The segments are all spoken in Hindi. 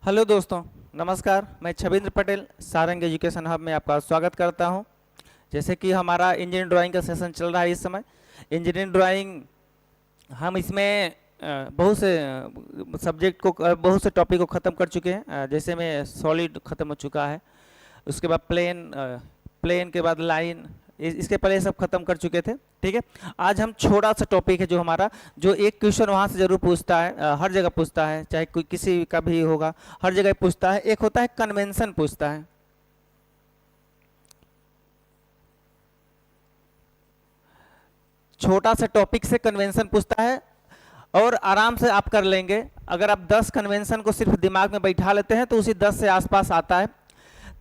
हेलो दोस्तों, नमस्कार। मैं छबिंद्र पटेल सारंग एजुकेशन हब में आपका स्वागत करता हूं। जैसे कि हमारा इंजीनियरिंग ड्राइंग का सेशन चल रहा है इस समय। इंजीनियरिंग ड्राइंग हम इसमें बहुत से सब्जेक्ट को बहुत से टॉपिक को ख़त्म कर चुके हैं। जैसे में सॉलिड ख़त्म हो चुका है, उसके बाद प्लेन के बाद लाइन, इसके पहले सब खत्म कर चुके थे। ठीक है, आज हम छोटा सा टॉपिक है जो हमारा, जो एक क्वेश्चन वहाँ से जरूर पूछता है, हर जगह पूछता है, चाहे कोई किसी का भी होगा, हर जगह पूछता है। एक होता है कन्वेंशन पूछता है। छोटा सा टॉपिक से कन्वेंशन पूछता है और आराम से आप कर लेंगे। अगर आप 10 कन्वेंशन को सिर्फ दिमाग में बैठा लेते हैं तो उसी 10 से आसपास आता है।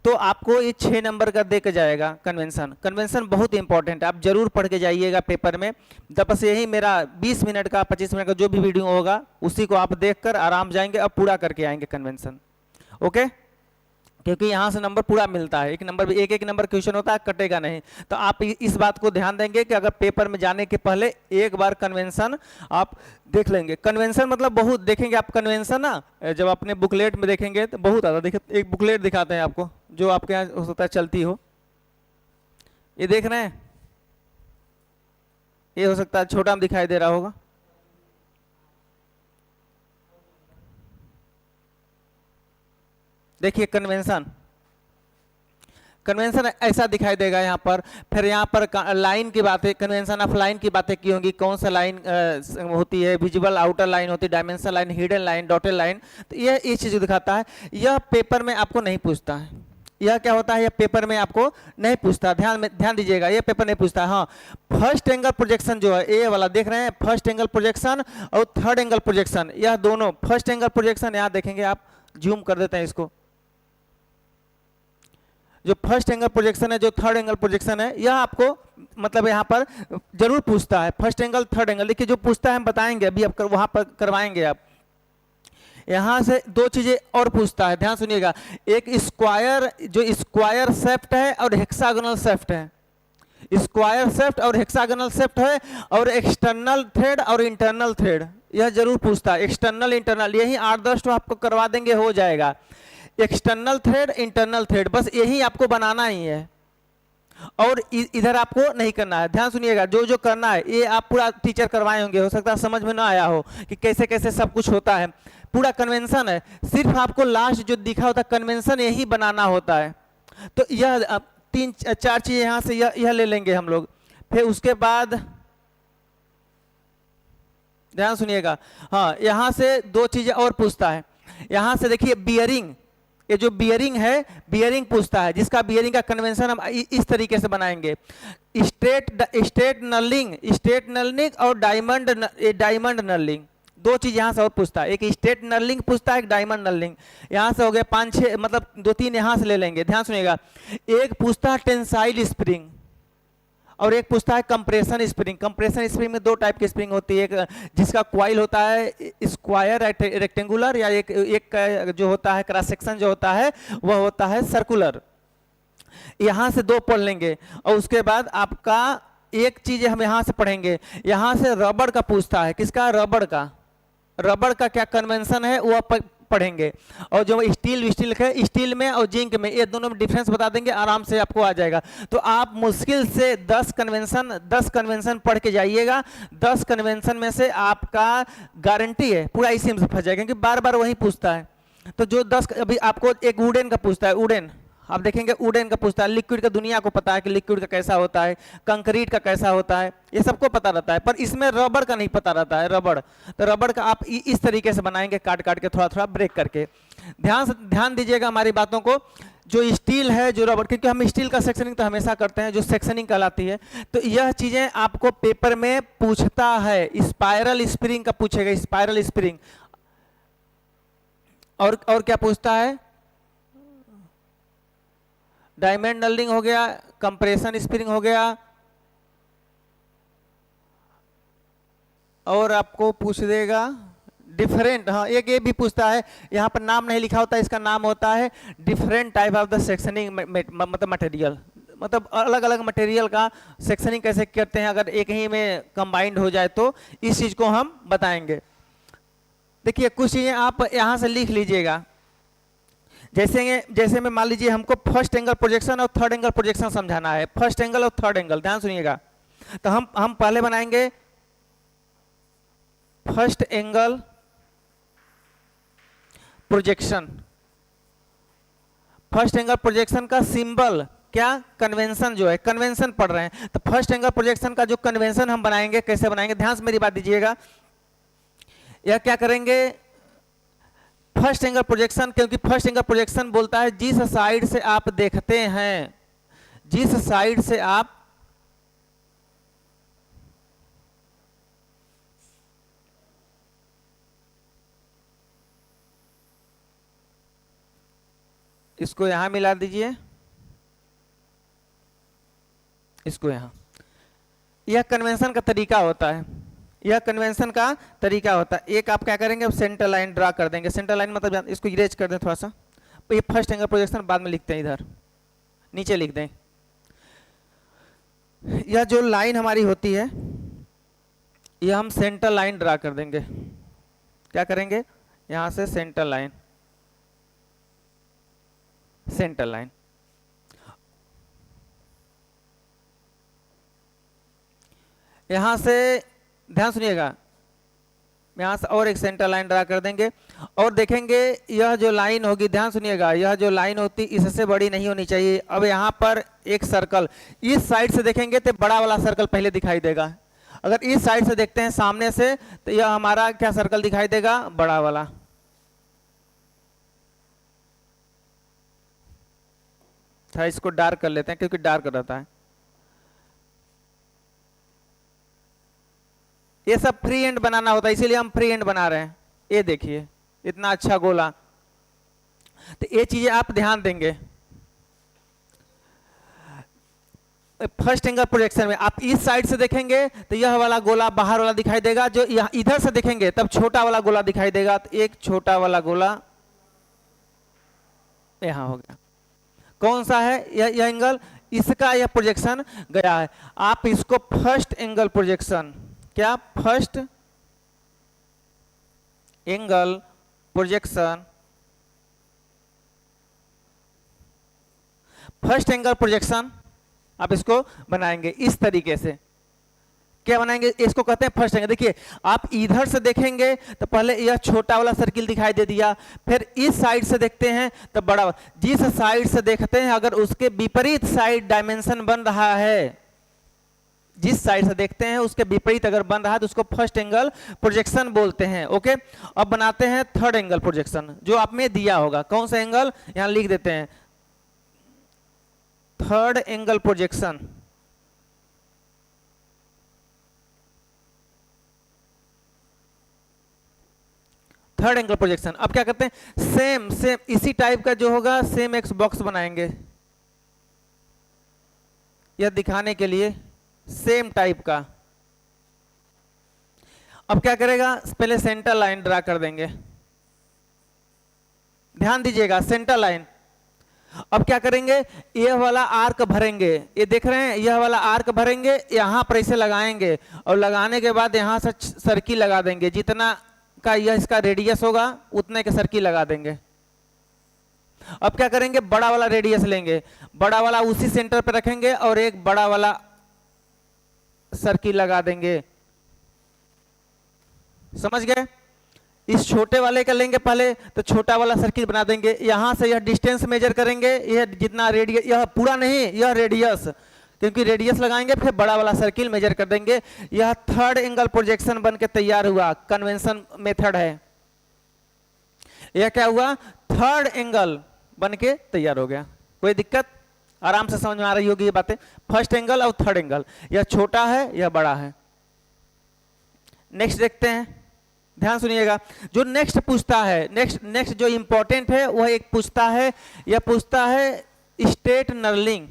तो आपको ये 6 नंबर का दे के जाएगा कन्वेंशन। कन्वेंशन बहुत इंपॉर्टेंट है, आप जरूर पढ़ के जाइएगा पेपर में। तो बस यही मेरा 20 मिनट का 25 मिनट का जो भी वीडियो होगा उसी को आप देखकर आराम जाएंगे और पूरा करके आएंगे कन्वेंशन। ओके, क्योंकि यहाँ से नंबर पूरा मिलता है। एक नंबर भी एक नंबर क्वेश्चन होता है, कटेगा नहीं। तो आप इस बात को ध्यान देंगे कि अगर पेपर में जाने के पहले एक बार कन्वेंशन आप देख लेंगे। कन्वेंशन मतलब बहुत देखेंगे आप कन्वेंशन ना, जब अपने बुकलेट में देखेंगे तो बहुत आता। देखिए, एक बुकलेट दिखाते हैं आपको जो आपके यहाँ हो सकता है चलती हो। ये देख रहे हैं, ये हो सकता है छोटा में दिखाई दे रहा होगा। देखिए कन्वेंशन, कन्वेंशन ऐसा दिखाई देगा यहाँ पर। फिर यहाँ पर लाइन की बातें, कन्वेंशन ऑफ लाइन की बातें की होंगी। कौन सा लाइन होती है, विजिबल आउटर लाइन होती है, dimension line, hidden line, dotted line. तो यह चीज़ दिखाता है। यह पेपर में आपको नहीं पूछता है। यह क्या होता है, यह पेपर में आपको नहीं पूछता। ध्यान दीजिएगा, यह पेपर नहीं पूछता। हाँ, फर्स्ट एंगल प्रोजेक्शन जो है, ए वाला देख रहे हैं, फर्स्ट एंगल प्रोजेक्शन और थर्ड एंगल प्रोजेक्शन, यह दोनों फर्स्ट एंगल प्रोजेक्शन यहाँ देखेंगे आप। जूम कर देते हैं इसको। जो फर्स्ट एंगल प्रोजेक्शन है, जो थर्ड एंगल प्रोजेक्शन है, यह आपको मतलब यहाँ पर जरूर पूछता है। First angle, third angle. देखिए जो पूछता है हम बताएंगे, अभी आप वहाँ पर करवाएंगे आप। यहाँ से दो चीजें और पूछता है, ध्यान सुनिएगा। एक स्क्वायर, जो स्क्वायर शेफ्ट है और हेक्सागोनल शेफ्ट है। स्क्वायर शेफ्ट और हेक्सागोनल शेफ्ट है, और एक्सटर्नल थ्रेड और इंटरनल थ्रेड, यह जरूर पूछता है। एक्सटर्नल, इंटरनल, यही 8-10 तो आपको करवा देंगे, हो जाएगा। एक्सटर्नल थ्रेड, इंटरनल थ्रेड, बस यही आपको बनाना ही है। और इधर आपको नहीं करना है। ध्यान सुनिएगा, जो जो करना है ये आप पूरा टीचर करवाए होंगे। हो सकता है समझ में ना आया हो कि कैसे कैसे सब कुछ होता है। पूरा कन्वेंशन है, सिर्फ आपको लास्ट जो दिखा होता है कन्वेंशन यही बनाना होता है। तो यह 3-4 चीजें यहाँ से यह ले लेंगे हम लोग। फिर उसके बाद ध्यान सुनिएगा, हाँ, यहाँ से 2 चीजें और पूछता है। यहाँ से देखिए बियरिंग, ये जो बियरिंग है, बियरिंग पूछता है, जिसका बियरिंग का कन्वेंशन हम इस तरीके से बनाएंगे। स्ट्रेट नर्लिंग और डायमंड नर्लिंग, 2 चीज यहाँ से और पूछता है। एक स्ट्रेट नर्लिंग पूछता है, एक डायमंड नर्लिंग। यहाँ से हो गए 5-6, मतलब 2-3 यहाँ से ले लेंगे। ध्यान सुनिएगा, एक पूछता है टेंसाइल स्प्रिंग और एक पूछता है कंप्रेशन स्प्रिंग। कंप्रेशन स्प्रिंग में 2 टाइप की स्प्रिंग होती है, एक जिसका क्वाइल होता है स्क्वायर रेक्टेंगुलर, या एक जो होता है क्रॉस सेक्शन जो होता है वह होता है सर्कुलर। यहाँ से 2 पढ़ लेंगे। और उसके बाद आपका एक चीज हम यहाँ से पढ़ेंगे, यहाँ से रबड़ का पूछता है। किसका? रबड़ का क्या कन्वेंशन है वह पढ़ेंगे। और जो स्टील है, स्टील में और जिंक में, ये दोनों में डिफरेंस बता देंगे, आराम से आपको आ जाएगा। तो आप मुश्किल से 10 कन्वेंशन पढ़ के जाइएगा। 10 कन्वेंशन में से आपका गारंटी है पूरा इसी में फंस जाएगा, क्योंकि बार बार वही पूछता है। तो जो 10, अभी आपको एक वुडन का पूछता है, वुडन आप देखेंगे, वुडन का पूछता है। लिक्विड का दुनिया को पता है कि लिक्विड का कैसा होता है, कंक्रीट का कैसा होता है, ये सबको पता रहता है। पर इसमें रबड़ का नहीं पता रहता है। तो रबड़ का आप इस तरीके से बनाएंगे, काट काट के, थोड़ा थोड़ा ब्रेक करके। ध्यान दीजिएगा हमारी बातों को। जो स्टील है, जो रबड़, क्योंकि हम स्टील का सेक्शनिंग तो हमेशा करते हैं, जो सेक्शनिंग कहलाती है। तो यह चीजें आपको पेपर में पूछता है। स्पाइरल स्प्रिंग का पूछेगा, स्पाइरल स्प्रिंग। और क्या पूछता है? डायमंड नर्लिंग हो गया, कंप्रेशन स्प्रिंग हो गया, और आपको पूछ देगा डिफरेंट। हाँ, एक ये भी पूछता है, यहाँ पर नाम नहीं लिखा होता, इसका नाम होता है different type of the sectioning, मतलब मटेरियल, मतलब अलग अलग मटेरियल का सेक्शनिंग कैसे करते हैं, अगर एक ही में कंबाइंड हो जाए तो इस चीज को हम बताएंगे। देखिए कुछ चीजें आप यहाँ से लिख लीजिएगा। जैसे जैसे में मान लीजिए हमको फर्स्ट एंगल प्रोजेक्शन और थर्ड एंगल प्रोजेक्शन समझाना है, फर्स्ट एंगल और थर्ड एंगल, ध्यान सुनिएगा। तो हम पहले बनाएंगे first angle projection. First angle projection का सिंबल क्या, कन्वेंशन जो है, कन्वेंशन पढ़ रहे हैं तो फर्स्ट एंगल प्रोजेक्शन का जो कन्वेंशन हम बनाएंगे, कैसे बनाएंगे, ध्यान से मेरी बात दीजिएगा। यह क्या करेंगे, फर्स्ट एंगल प्रोजेक्शन, क्योंकि फर्स्ट एंगल प्रोजेक्शन बोलता है जिस साइड से आप देखते हैं, जिस साइड से आप इसको यहां मिला दीजिए, इसको यहां, यह कन्वेंशन का तरीका होता है, यह कन्वेंशन का तरीका होता है। एक आप क्या करेंगे, अब सेंटर लाइन ड्रा कर देंगे, सेंटर लाइन मतलब इसको इरेज कर दें थोड़ा सा, तो ये फर्स्ट एंगल प्रोजेक्शन बाद में लिखते हैं, इधर नीचे लिख दें। यह जो लाइन हमारी होती है, यह हम सेंटर लाइन ड्रा कर देंगे, क्या करेंगे, यहां से सेंटर लाइन, सेंटर लाइन। यहां से ध्यान सुनिएगा, यहां से और एक सेंटर लाइन ड्रा कर देंगे और देखेंगे यह जो लाइन होगी, ध्यान सुनिएगा, यह जो लाइन होती इससे बड़ी नहीं होनी चाहिए। अब यहां पर एक सर्कल, इस साइड से देखेंगे तो बड़ा वाला सर्कल पहले दिखाई देगा, अगर इस साइड से देखते हैं सामने से तो यह हमारा क्या सर्कल दिखाई देगा, बड़ा वाला। था इसको डार्क कर लेते हैं क्योंकि डार्क रहता है। ये सब फ्री एंड बनाना होता है, इसीलिए हम फ्री एंड बना रहे हैं। ये देखिए इतना अच्छा गोला, तो ये चीजें आप ध्यान देंगे। फर्स्ट एंगल प्रोजेक्शन में आप इस साइड से देखेंगे तो यह वाला गोला बाहर वाला दिखाई देगा, जो यहाँ इधर से देखेंगे तब छोटा वाला गोला दिखाई देगा। तो एक छोटा वाला गोला यहां हो गया, कौन सा है, यह एंगल, इसका यह प्रोजेक्शन गया है। आप इसको फर्स्ट एंगल प्रोजेक्शन, क्या, first angle projection, first angle projection आप इसको बनाएंगे इस तरीके से। क्या बनाएंगे, इसको कहते हैं फर्स्ट एंगल। देखिए आप इधर से देखेंगे तो पहले यह छोटा वाला सर्किल दिखाई दे दिया, फिर इस साइड से देखते हैं तो बड़ा, जिस साइड से देखते हैं अगर उसके विपरीत साइड डायमेंशन बन रहा है, जिस साइड से देखते हैं उसके विपरीत अगर बन रहा है तो उसको फर्स्ट एंगल प्रोजेक्शन बोलते हैं। ओके, अब बनाते हैं थर्ड एंगल प्रोजेक्शन, जो आप में दिया होगा, कौन सा एंगल, यहां लिख देते हैं third angle projection. Third angle projection, अब क्या करते हैं, सेम सेम इसी टाइप का जो होगा सेम एक बॉक्स बनाएंगे, यह दिखाने के लिए सेम टाइप का। अब क्या करेगा, पहले सेंटर लाइन ड्रा कर देंगे, ध्यान दीजिएगा सेंटर लाइन। अब क्या करेंगे, यह वाला आर्क भरेंगे, ये देख रहे हैं, यह वाला आर्क भरेंगे, यहां पर ऐसे लगाएंगे और लगाने के बाद यहां से सर्किल लगा देंगे, जितना का यह इसका रेडियस होगा उतने के सर्किल लगा देंगे। अब क्या करेंगे, बड़ा वाला रेडियस लेंगे, बड़ा वाला उसी सेंटर पे रखेंगे और एक बड़ा वाला सर्किल लगा देंगे, समझ गए। इस छोटे वाले का लेंगे पहले तो छोटा वाला सर्किल बना देंगे, यहां से यह डिस्टेंस मेजर करेंगे, यह जितना रेडियस, यह पूरा नहीं, यह रेडियस, क्योंकि रेडियस लगाएंगे, फिर बड़ा वाला सर्किल मेजर कर देंगे। यह थर्ड एंगल प्रोजेक्शन बन के तैयार हुआ, कन्वेंशन मेथड है। यह क्या हुआ, थर्ड एंगल बन के तैयार हो गया। कोई दिक्कत, आराम से समझ में आ रही होगी ये बातें। फर्स्ट एंगल और थर्ड एंगल, यह छोटा है यह बड़ा है। नेक्स्ट देखते हैं, ध्यान सुनिएगा। जो नेक्स्ट पूछता है, नेक्स्ट जो इंपॉर्टेंट है वह एक पूछता है, यह पूछता है straight knurling.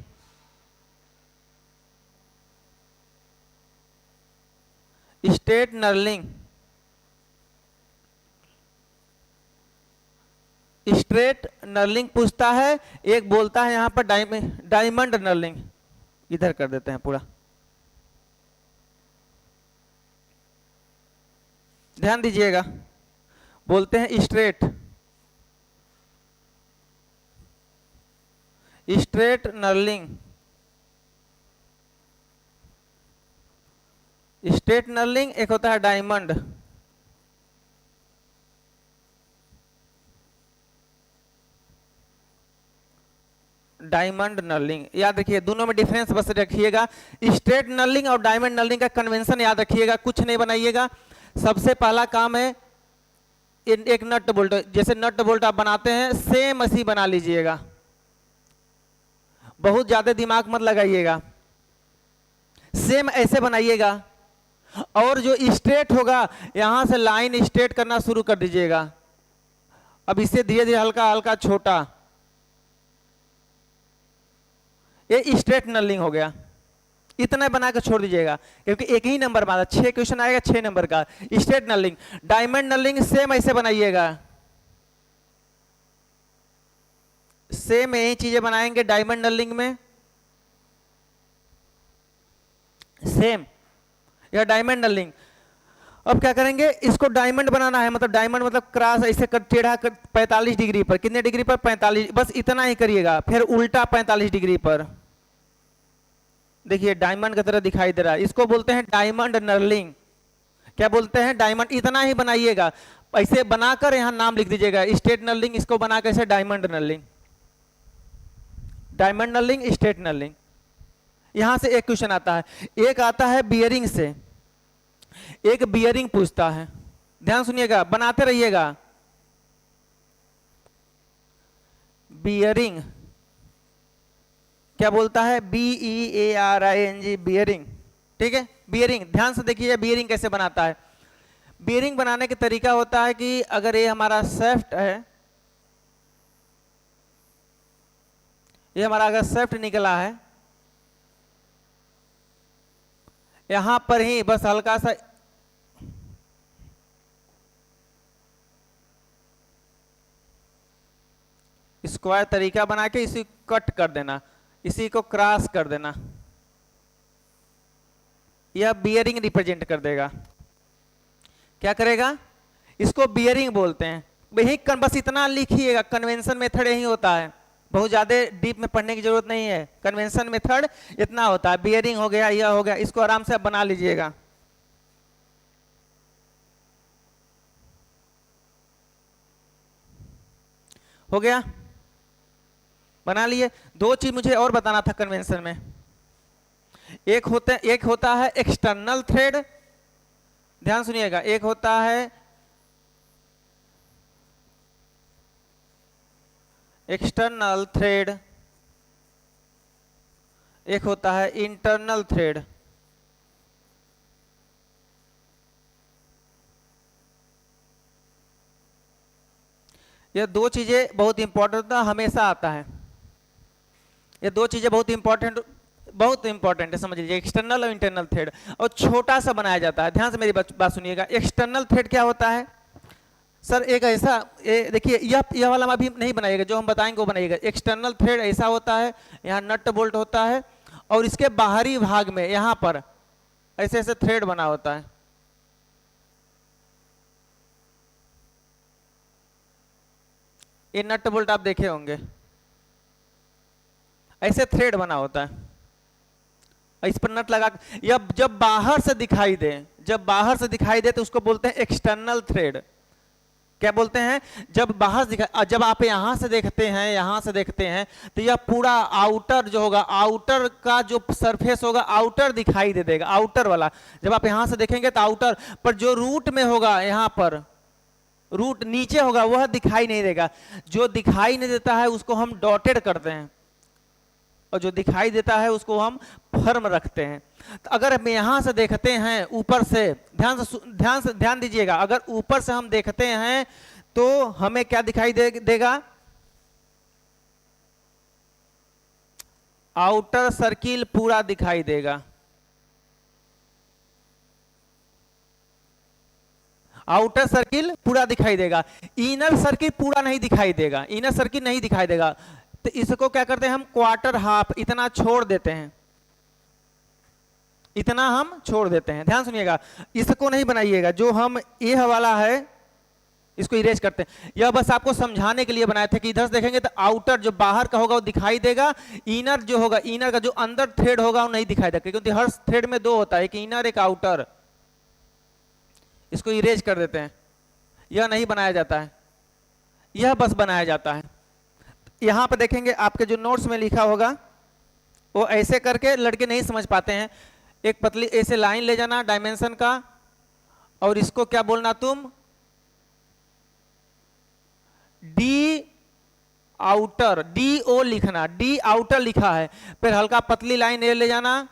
Straight knurling, straight knurling पूछता है। एक बोलता है यहां पर डायमंड नर्लिंग, इधर कर देते हैं पूरा, ध्यान दीजिएगा। बोलते हैं straight straight knurling, straight knurling, एक होता है डायमंड। डायमंड नर्लिंग, याद रखिए दोनों में डिफरेंस बस रखिएगा। स्ट्रेट नर्लिंग और डायमंड नर्लिंग का कन्वेंशन याद रखिएगा, कुछ नहीं बनाइएगा। सबसे पहला काम है एक नट बोल्ट, जैसे नट बोल्ट आप बनाते हैं सेम ऐसी बना लीजिएगा, बहुत ज्यादा दिमाग मत लगाइएगा, सेम ऐसे बनाइएगा। और जो स्ट्रेट होगा यहां से लाइन स्ट्रेट करना शुरू कर दीजिएगा। अब इससे धीरे धीरे हल्का हल्का छोटा, ये स्ट्रेट नर्लिंग हो गया। इतना बना के छोड़ दीजिएगा क्योंकि एक ही नंबर मारा, 6 क्वेश्चन आएगा 6 नंबर का। Straight knurling, diamond knurling same ऐसे बनाइएगा, सेम यही चीजें बनाएंगे डायमंड नर्लिंग में, सेम यह डायमंड नर्लिंग। अब क्या करेंगे, इसको डायमंड बनाना है, मतलब डायमंड मतलब क्रॉस ऐसे कर टेढ़ा कर 45 डिग्री पर, कितने डिग्री पर 45, बस इतना ही करिएगा। फिर उल्टा 45 डिग्री पर, देखिए डायमंड की तरह दिखाई दे रहा है, इसको बोलते हैं डायमंड नर्लिंग। क्या बोलते हैं, डायमंड। इतना ही बनाइएगा, ऐसे बनाकर यहां नाम लिख दीजिएगा, स्ट्रेट नर्लिंग, इसको बनाकर ऐसे diamond knurling, diamond knurling, straight knurling. यहां से एक क्वेश्चन आता है, एक आता है बियरिंग से, एक बियरिंग पूछता है, ध्यान सुनिएगा, बनाते रहिएगा। बियरिंग क्या बोलता है, BEARING, बियरिंग, ठीक है। बियरिंग ध्यान से देखिए बियरिंग कैसे बनाता है। बियरिंग बनाने का तरीका होता है कि अगर ये हमारा शाफ्ट है, ये हमारा अगर शाफ्ट निकला है, यहां पर ही बस हल्का सा स्क्वायर तरीका बना के इसी कट कर देना, इसी को क्रॉस कर देना, यह बियरिंग रिप्रेजेंट कर देगा। क्या करेगा, इसको बियरिंग बोलते हैं। यही बस इतना लिखिएगा, कन्वेंशन मेथड यही होता है, बहुत ज्यादा डीप में पढ़ने की जरूरत नहीं है, कन्वेंशन मेथड इतना होता है। बियरिंग हो गया, यह हो गया, इसको आराम से बना लीजिएगा। हो गया, बना लिए। दो चीज मुझे और बताना था कन्वेंशन में, एक होता है एक्सटर्नल थ्रेड, ध्यान सुनिएगा, एक होता है एक्सटर्नल थ्रेड, एक होता है इंटरनल थ्रेड। ये दो चीजें बहुत इंपॉर्टेंट होता है, हमेशा आता है। ये दो चीजें बहुत इंपॉर्टेंट है, समझ लीजिए, एक्सटर्नल और इंटरनल थ्रेड। और छोटा सा बनाया जाता है, ध्यान से मेरी बात सुनिएगा। एक्सटर्नल थ्रेड क्या होता है सर, एक ऐसा, देखिए यह वाला हम अभी नहीं बनाइएगा, जो हम बताएंगे वो बनाइएगा। एक्सटर्नल थ्रेड ऐसा होता है, यहाँ नट बोल्ट होता है और इसके बाहरी भाग में यहाँ पर ऐसे ऐसे थ्रेड बना होता है। ये नट बोल्ट आप देखे होंगे, ऐसे थ्रेड बना होता है, इस पर नट लगा। जब बाहर से दिखाई दे, जब बाहर से दिखाई दे तो उसको बोलते हैं एक्सटर्नल थ्रेड। क्या बोलते हैं, जब बाहर दिखाई, जब आप यहां से देखते हैं, यहां से देखते हैं तो यह पूरा आउटर जो होगा, आउटर का जो सरफेस होगा आउटर दिखाई दे देगा, आउटर वाला। जब आप यहां से देखेंगे तो आउटर पर जो रूट में होगा, यहां पर रूट नीचे होगा, वह दिखाई नहीं देगा। जो दिखाई नहीं देता है उसको हम डॉटेड करते हैं और जो दिखाई देता है उसको हम फर्म रखते हैं। तो अगर हम यहां से देखते हैं ऊपर से, ध्यान दीजिएगा, अगर ऊपर से हम देखते हैं तो हमें क्या दिखाई देगा, आउटर सर्किल पूरा दिखाई देगा, आउटर सर्किल पूरा दिखाई देगा, इनर सर्किल पूरा नहीं दिखाई देगा, इनर सर्किल नहीं दिखाई देगा। तो इसको क्या करते हैं हम, क्वार्टर हाफ इतना छोड़ देते हैं, इतना हम छोड़ देते हैं। ध्यान सुनिएगा, इसको नहीं बनाइएगा। जो हम ये वाला है, इसको इरेज करते हैं। यह बस आपको समझाने के लिए बनाए थे कि इधर से देखेंगे तो आउटर जो बाहर का होगा वो दिखाई देगा, इनर जो होगा, इनर का जो अंदर थ्रेड होगा वो नहीं दिखाई देगा, क्योंकि हर थ्रेड में दो होता है, एक इनर एक आउटर। इसको इरेज कर देते हैं, यह नहीं बनाया जाता है, यह बस बनाया जाता है। यहां पर देखेंगे आपके जो नोट्स में लिखा होगा वो ऐसे करके लड़के नहीं समझ पाते हैं। एक पतली ऐसे लाइन ले जाना डायमेंशन का, और इसको क्या बोलना तुम, डी आउटर, डी ओ लिखना, डी आउटर लिखा है, फिर हल्का पतली लाइन ले जाना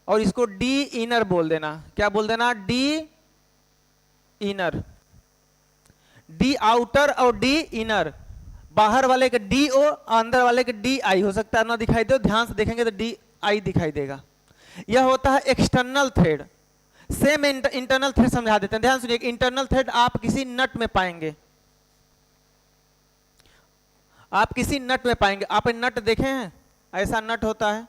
और इसको डी इनर बोल देना। क्या बोल देना, डी इनर, डी आउटर और डी इनर। बाहर वाले के डी ओ, अंदर वाले के डी आई हो सकता है ना दिखाई दे, ध्यान से देखेंगे तो डी आई दिखाई देगा। यह होता है external thread. Same internal thread समझा देते हैं, ध्यान सुनिए। इंटरनल थ्रेड आप किसी नट में पाएंगे, आप किसी नट में पाएंगे। आप नट देखे हैं, ऐसा नट होता है,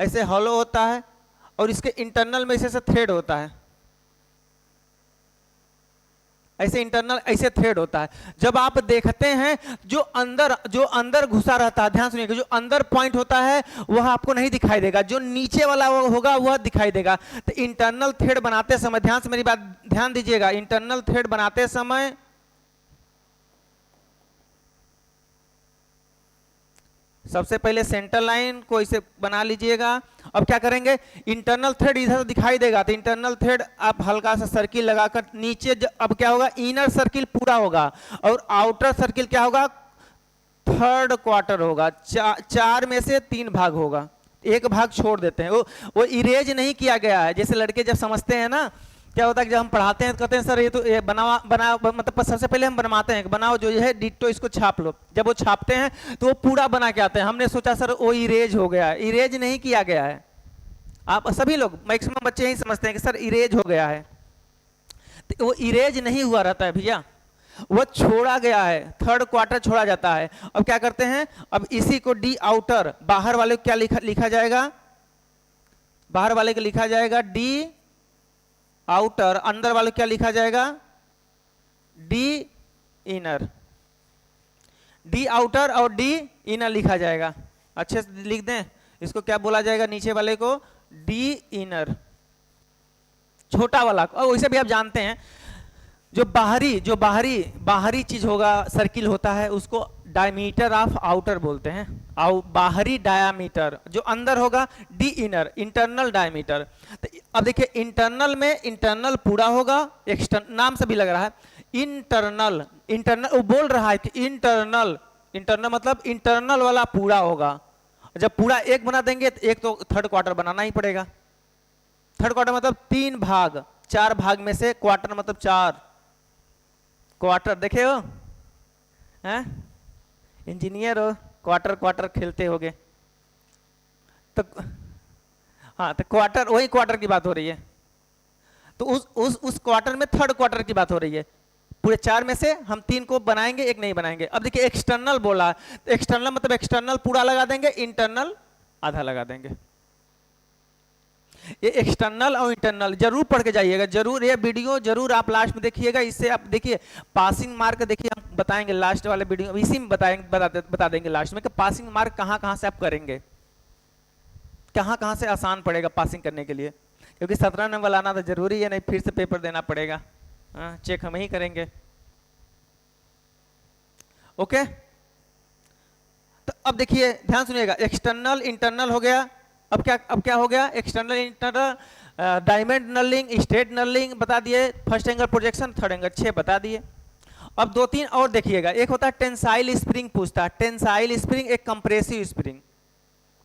ऐसे हॉलो होता है, और इसके इंटरनल में ऐसे थ्रेड होता है, ऐसे इंटरनल ऐसे थ्रेड होता है। जब आप देखते हैं जो अंदर घुसा रहता है, ध्यान सुनिएगा, जो अंदर पॉइंट होता है वह आपको नहीं दिखाई देगा, जो नीचे वाला होगा वह दिखाई देगा। तो इंटरनल थ्रेड बनाते समय, ध्यान से मेरी बात ध्यान दीजिएगा, इंटरनल थ्रेड बनाते समय सबसे पहले सेंटर लाइन को इसे बना लीजिएगा। अब क्या करेंगे, इंटरनल थ्रेड इधर से दिखाई देगा, तो इंटरनल थ्रेड आप हल्का सा सर्किल लगाकर नीचे, अब क्या होगा, इनर सर्किल पूरा होगा और आउटर सर्किल क्या होगा, थर्ड क्वार्टर होगा। चार में से 3 भाग होगा, एक भाग छोड़ देते हैं। वो इरेज नहीं किया गया है। जैसे लड़के जब समझते हैं ना, क्या होता है कि जब हम पढ़ाते हैं तो कहते हैं सर ये तो ये बना मतलब सबसे पहले हम बनवाते हैं, बनाओ जो है डिट्टो, इसको छाप लो। जब वो छापते हैं तो वो पूरा बना के आते हैं। हमने सोचा सर वो इरेज हो गया है, इरेज नहीं किया गया है। आप सभी लोग मैक्सिमम बच्चे ही समझते हैं कि सर इरेज हो गया है, तो वो इरेज नहीं हुआ रहता है भैया, वो छोड़ा गया है, थर्ड क्वार्टर छोड़ा जाता है। अब क्या करते हैं, अब इसी को डी आउटर, बाहर वाले को क्या लिखा जाएगा, बाहर वाले को लिखा जाएगा डी आउटर, अंदर वाले क्या लिखा जाएगा, डी इनर। डी आउटर और डी इनर लिखा जाएगा, अच्छे से लिख दें। इसको क्या बोला जाएगा, नीचे वाले को डी इनर, छोटा वाला। और वैसे भी आप जानते हैं जो बाहरी चीज होगा, सर्किल होता है, उसको डायमीटर ऑफ आउटर बोलते हैं। बाहरी डायामीटर, जो अंदर होगा डी इनर, इंटरनल डायमीटर। तो अब देखिए इंटरनल में इंटरनल पूरा होगा, एक्सटर्नल नाम से भी लग रहा है इंटरनल, वो बोल रहा है कि इंटरनल मतलब इंटरनल वाला पूरा होगा। जब पूरा एक बना देंगे तो एक तो थर्ड क्वार्टर बनाना ही पड़ेगा। थर्ड क्वार्टर मतलब 3 भाग, 4 भाग में से क्वार्टर मतलब 4 क्वार्टर। देखे हो, हैं इंजीनियर हो, क्वार्टर खेलते होगे तो, हाँ तो क्वार्टर, वही क्वार्टर की बात हो रही है। तो उस क्वार्टर में थर्ड क्वार्टर की बात हो रही है। पूरे 4 में से हम 3 को बनाएंगे, एक नहीं बनाएंगे। अब देखिए एक्सटर्नल बोला, तो एक्सटर्नल मतलब एक्सटर्नल पूरा लगा देंगे, इंटरनल आधा लगा देंगे। ये एक्सटर्नल और इंटरनल जरूर पढ़ के जाइएगा, जरूर ये वीडियो जरूर आप लास्ट में देखिएगा। इससे आप देखिए पासिंग मार्क, देखिए हम बताएंगे लास्ट वाले वीडियो इसी में बता देंगे लास्ट में कि पासिंग मार्क कहां से आप करेंगे, कहां से आसान पड़ेगा पासिंग करने के लिए। क्योंकि 17 नंबर लाना तो जरूरी है, नहीं फिर से पेपर देना पड़ेगा। चेक हम ही करेंगे। ओके, तो अब देखिए ध्यान सुनिएगा, एक्सटर्नल इंटरनल हो गया। अब क्या हो गया, एक्सटर्नल इंटरनल, डायमंड नलिंग, स्ट्रेट नलिंग बता दिए, first angle projection, third angle 6 बता दिए। अब 2-3 और देखिएगा। एक होता है टेंसाइल स्प्रिंग, पूछता है टेंसाइल स्प्रिंग एक कंप्रेसिव स्प्रिंग।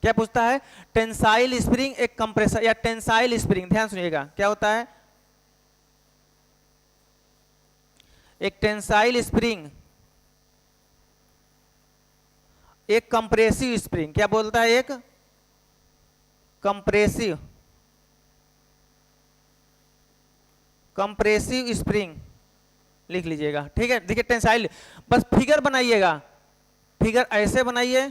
क्या पूछता है, टेंसाइल स्प्रिंग एक कंप्रेसर या टेंसाइल स्प्रिंग। ध्यान सुनिएगा क्या होता है, एक टेंसाइल स्प्रिंग एक कंप्रेसिव स्प्रिंग। क्या बोलता है, एक कंप्रेसिव स्प्रिंग लिख लीजिएगा, ठीक है। देखिए टेंसाइल, बस फिगर बनाइएगा, फिगर ऐसे बनाइए,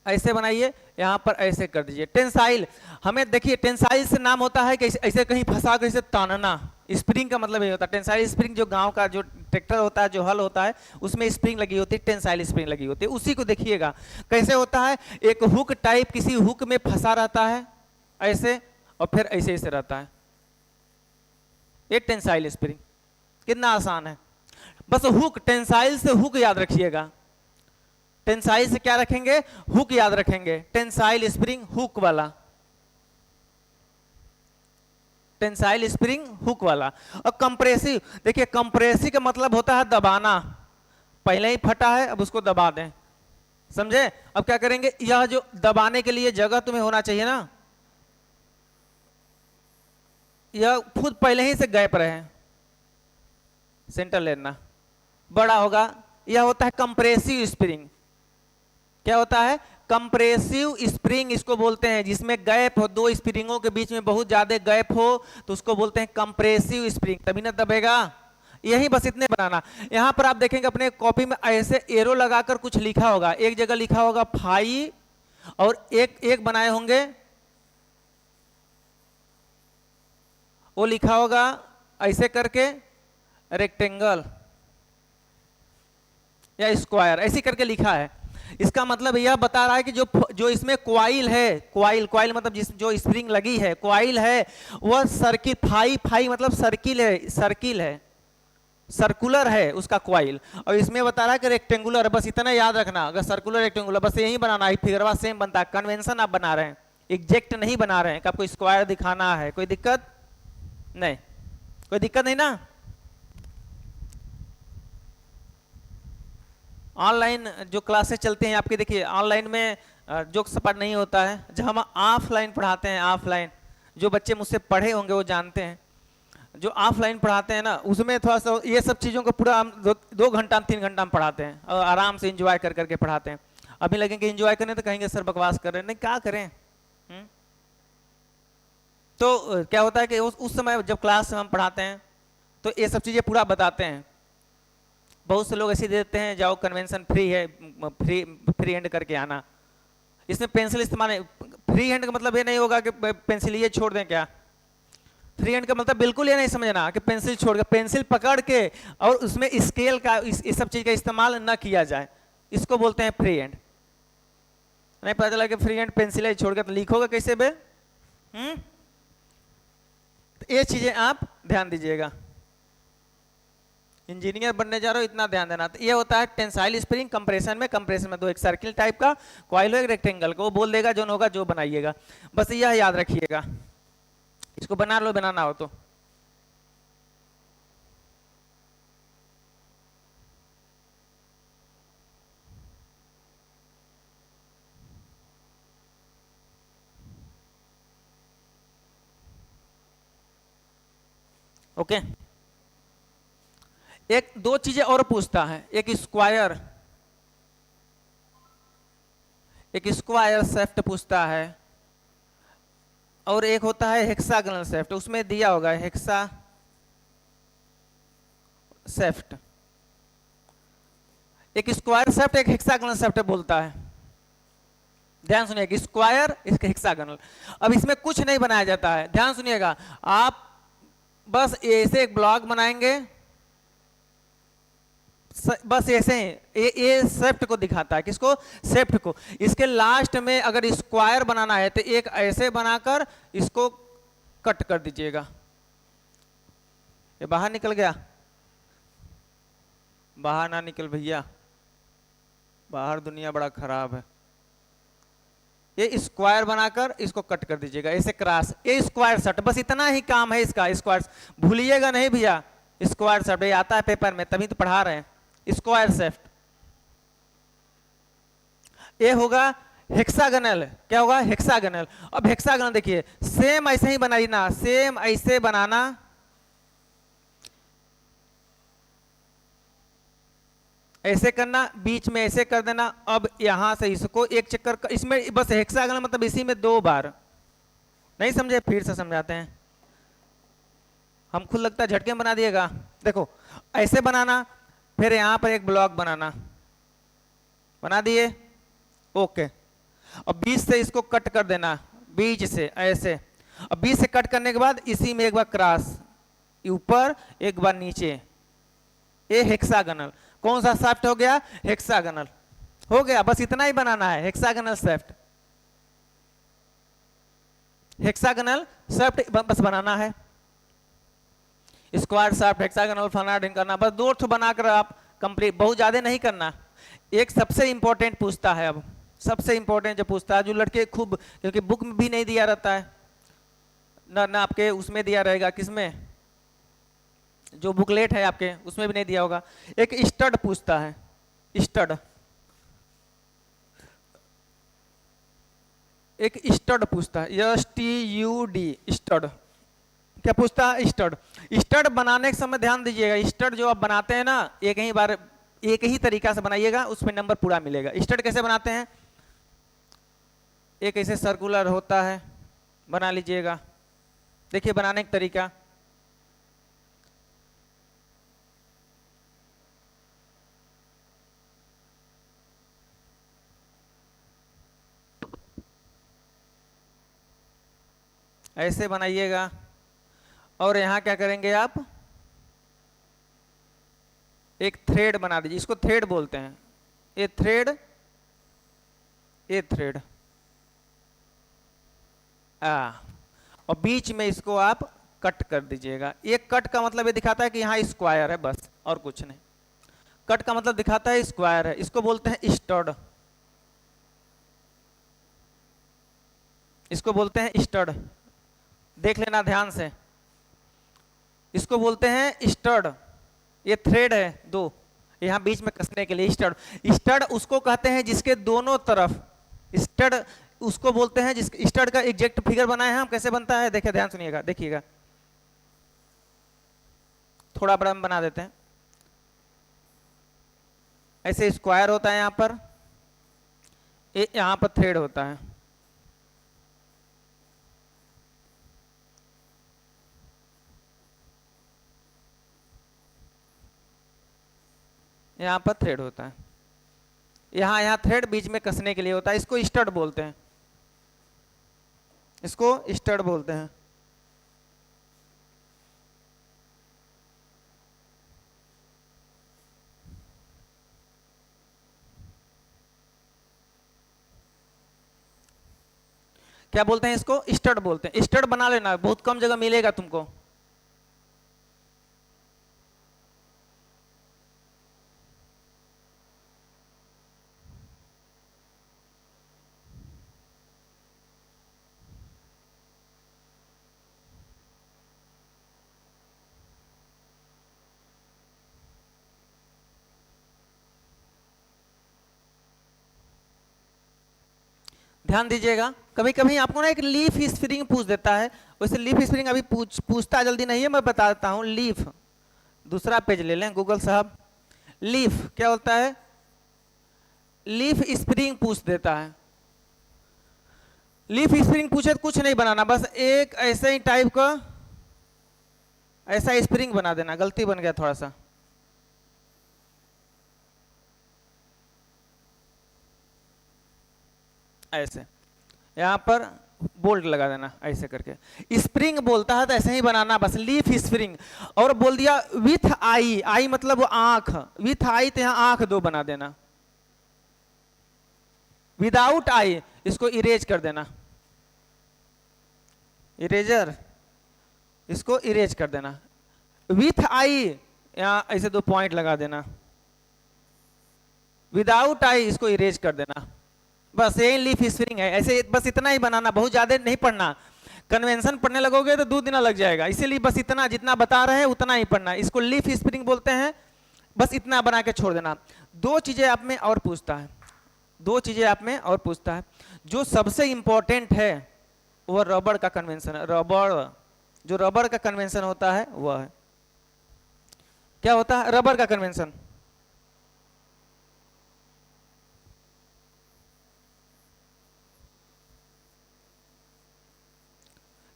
ऐसे बनाइए, यहाँ पर ऐसे कर दीजिए। टेंसाइल, हमें देखिए टेंसाइल से नाम होता है कि ऐसे कहीं फंसा कर इसे तानना। स्प्रिंग का मतलब ये होता है, टेंसाइल स्प्रिंग जो गांव का जो ट्रैक्टर होता है, जो हल होता है, उसमें स्प्रिंग लगी होती है, टेंसाइल स्प्रिंग लगी होती है। उसी को देखिएगा कैसे होता है, एक हुक टाइप किसी हुक में फंसा रहता है ऐसे, और फिर ऐसे ऐसे रहता है, ये टेंसाइल स्प्रिंग। कितना आसान है, बस हुक, टेंसाइल से हुक याद रखिएगा। टेंसाइल से क्या रखेंगे, हुक याद रखेंगे, टेंसाइल स्प्रिंग हुक वाला, टेंसाइल स्प्रिंग हुक वाला। और कंप्रेसिव, देखिए कंप्रेसिव का मतलब होता है दबाना, पहले ही फटा है अब उसको दबा दें, समझे। अब क्या करेंगे, यह जो दबाने के लिए जगह तुम्हें होना चाहिए ना, यह खुद पहले ही से गैप रहे, सेंटर लेना बड़ा होगा, यह होता है कंप्रेसिव स्प्रिंग। क्या होता है, कंप्रेसिव स्प्रिंग इसको बोलते हैं, जिसमें गैप हो, दो स्प्रिंगों के बीच में बहुत ज्यादा गैप हो तो उसको बोलते हैं कंप्रेसिव स्प्रिंग, तभी ना दबेगा। यही बस इतने बनाना। यहां पर आप देखेंगे अपने कॉपी में ऐसे एरो लगाकर कुछ लिखा होगा, एक जगह लिखा होगा फाई, और एक एक बनाए होंगे, वो लिखा होगा ऐसे करके रेक्टेंगल या स्क्वायर, ऐसे करके लिखा है। इसका मतलब यह बता रहा है कि जो जो इसमें क्वाइल है, क्वाइल, क्वाइल मतलब जिस जो स्प्रिंग लगी है, क्वाइल है, वह सर्किल, फाई, फाई मतलब सर्किल है, सर्किल है, सर्कुलर है उसका क्वाइल, और इसमें बता रहा है कि रेक्टेंगुलर। बस इतना याद रखना, अगर सर्कुलर रेक्टेंगुलर बस यही बनाना है, फिगरवा सेम बनता है, कन्वेंशन आप बना रहे हैं, एग्जैक्ट नहीं बना रहे हैं कि आपको स्क्वायर दिखाना है। कोई दिक्कत नहीं, कोई दिक्कत नहीं ना। ऑनलाइन जो क्लासेस चलते हैं आपके, देखिए ऑनलाइन में जोक सपाट नहीं होता है, जब हम ऑफलाइन पढ़ाते हैं, ऑफलाइन जो बच्चे मुझसे पढ़े होंगे वो जानते हैं, जो ऑफलाइन पढ़ाते हैं ना, उसमें थोड़ा सा ये सब चीज़ों को पूरा हम 2 घंटा 3 घंटा में पढ़ाते हैं, और आराम से इंजॉय कर करके पढ़ाते हैं। अभी लगेंगे इंजॉय करने तो कहेंगे सर बकवास कर रहे हैं, नहीं क्या करें। तो क्या होता है कि उस समय जब क्लास में हम पढ़ाते हैं तो ये सब चीज़ें पूरा बताते हैं। बहुत से लोग ऐसे देते हैं, जाओ कन्वेंशन फ्री है, फ्री हैंड करके आना। इसमें पेंसिल इस्तेमाल नहीं, फ्री हैंड का मतलब ये नहीं होगा कि पेंसिल ये छोड़ दें, क्या फ्री हैंड का मतलब बिल्कुल ये नहीं समझना कि पेंसिल छोड़ के, पेंसिल पकड़ के और उसमें स्केल का, इस सब चीज का इस्तेमाल न किया जाए, इसको बोलते हैं फ्री हैंड। नहीं पता चला कि फ्री हैंड पेंसिल ही छोड़ के तो लिखोगे कैसे बे। तो ये चीजें आप ध्यान दीजिएगा, इंजीनियर बनने जा रहे हो इतना ध्यान देना। तो ये होता है टेंसाइल स्प्रिंग। कंप्रेशन में दो, एक सर्किल टाइप का कॉइल हो, एक रेक्टेंगल को, वो बोल देगा जो होगा जो बनाइएगा, बस यह याद रखिएगा। इसको बना लो बनाना हो तो। ओके, एक दो चीजें और पूछता है, एक स्क्वायर शेफ्ट पूछता है, और एक होता है हेक्सागोनल शेफ्ट, उसमें दिया होगा हेक्सा शेफ्ट। एक स्क्वायर शेफ्ट एक हेक्सागोनल शेफ्ट बोलता है, ध्यान सुनिएगा, स्क्वायर इसका हेक्सागोनल। अब इसमें कुछ नहीं बनाया जाता है, ध्यान सुनिएगा, आप बस ऐसे एक ब्लॉक बनाएंगे, बस ऐसे ही ये शेफ्ट को दिखाता है, किसको, शेफ्ट को। इसके लास्ट में अगर स्क्वायर बनाना है तो एक ऐसे बनाकर इसको कट कर दीजिएगा। ये बाहर निकल गया, बाहर ना निकल भैया, बाहर दुनिया बड़ा खराब है। ये स्क्वायर बनाकर इसको कट कर दीजिएगा, ऐसे क्रॉस, ये स्क्वायर शेफ्ट, बस इतना ही काम है इसका। स्क्वायर भूलिएगा नहीं भैया, स्क्वायर शेफ्ट ये आता है पेपर में, तभी तो पढ़ा रहे हैं। स्क्वायर शेफ्ट ये होगा हेक्सागोनल, क्या होगा, हेक्सागोनल। अब हेक्सागोनल देखिए सेम ऐसे ही बनाई ना, सेम ऐसे बनाना, ऐसे करना, बीच में ऐसे कर देना। अब यहां से इसको एक चक्कर, इसमें बस हेक्सागोनल मतलब इसी में 2 बार, नहीं समझे फिर से समझाते हैं, हम खुद लगता है झटके में बना दिएगा। देखो ऐसे बनाना, फिर यहां पर एक ब्लॉक बनाना, बना दिए, ओके। और बीच से इसको कट कर देना, बीच से ऐसे, और बीच से कट करने के बाद इसी में एक बार क्रॉस, ऊपर एक बार नीचे, ये हेक्सागोनल। कौन सा शाफ्ट हो गया? हेक्सागोनल हो गया। बस इतना ही बनाना है, हेक्सागोनल शाफ्ट, हेक्सागोनल शाफ्ट बस बनाना है। स्क्वायर शाफ्ट, हेक्सागोनल, फना ढिंग करना, बस 2 ठो बनाकर आप कंप्लीट, बहुत ज्यादा नहीं करना। एक सबसे इंपॉर्टेंट पूछता है, अब सबसे इंपॉर्टेंट जो पूछता है, जो लड़के खूब, क्योंकि बुक में भी नहीं दिया रहता है ना आपके उसमें दिया रहेगा, किसमें, जो बुकलेट है आपके उसमें भी नहीं दिया होगा। एक स्टड पूछता है, स्टड, एक स्टड पूछता है, STUD, स्टड। क्या पूछता है? स्टड। स्टड बनाने के समय ध्यान दीजिएगा, स्टड जो आप बनाते हैं ना, एक ही बार एक ही तरीका से बनाइएगा, उसमें नंबर पूरा मिलेगा। स्टड कैसे बनाते हैं? एक ऐसे सर्कुलर होता है, बना लीजिएगा। देखिए बनाने का तरीका, ऐसे बनाइएगा। और यहां क्या करेंगे आप? एक थ्रेड बना दीजिए, इसको थ्रेड बोलते हैं, ये थ्रेड, ये थ्रेड, और बीच में इसको आप कट कर दीजिएगा। ये कट का मतलब ये दिखाता है कि यहाँ स्क्वायर है, बस और कुछ नहीं। कट का मतलब दिखाता है स्क्वायर है, इसको बोलते हैं स्टड, इसको बोलते हैं स्टड। देख लेना ध्यान से, इसको बोलते हैं स्टड। ये थ्रेड है 2, यहां बीच में कसने के लिए स्टड। स्टड उसको कहते हैं जिसके दोनों तरफ, स्टड उसको बोलते हैं जिस, स्टड का एग्जैक्ट फिगर बनाए हैं हम, कैसे बनता है देखिए, ध्यान सुनिएगा, देखिएगा, थोड़ा बड़ा बना देते हैं। ऐसे स्क्वायर होता है यहां पर, यहां पर थ्रेड होता है, यहां पर थ्रेड होता है, यहां थ्रेड बीच में कसने के लिए होता है, इसको स्टड बोलते हैं, इसको स्टड बोलते हैं। क्या बोलते हैं इसको? स्टड बोलते हैं। स्टड बना लेना, बहुत कम जगह मिलेगा तुमको। ध्यान दीजिएगा, कभी कभी आपको ना एक लीफ स्प्रिंग पूछ देता है, वैसे लीफ स्प्रिंग अभी पूछता जल्दी नहीं है, मैं बता देता हूं। लीफ, दूसरा पेज ले लें गूगल साहब। लीफ क्या होता है? लीफ स्प्रिंग पूछ देता है। लीफ स्प्रिंग पूछे तो कुछ नहीं बनाना, बस एक ऐसे ही टाइप का ऐसा स्प्रिंग बना देना। गलती बन गया थोड़ा सा, ऐसे यहां पर बोल्ट लगा देना, ऐसे करके। स्प्रिंग बोलता है तो ऐसे ही बनाना, बस लीफ स्प्रिंग। और बोल दिया विथ आई, आई मतलब वो आंख, विथ आई तो यहां आंख 2 बना देना। विदाउट आई इसको इरेज कर देना, इरेजर, इसको इरेज कर देना। विथ आई यहां ऐसे 2 पॉइंट लगा देना। विदाउट आई इसको इरेज कर देना। बस यही लीफ स्प्रिंग है। ऐसे बस इतना ही बनाना, बहुत ज्यादा नहीं पढ़ना। कन्वेंशन पढ़ने लगोगे तो 2 दिन लग जाएगा, इसीलिए बस इतना जितना बता रहे हैं उतना ही पढ़ना। इसको लीफ स्प्रिंग बोलते हैं, बस इतना बना के छोड़ देना। 2 चीजें आप में और पूछता है, 2 चीजें आप में और पूछता है। जो सबसे इंपॉर्टेंट है वह रबड़ का कन्वेंशन है। रबड़, जो रबड़ का कन्वेंशन होता है वह है, क्या होता है? रबड़ का कन्वेंशन।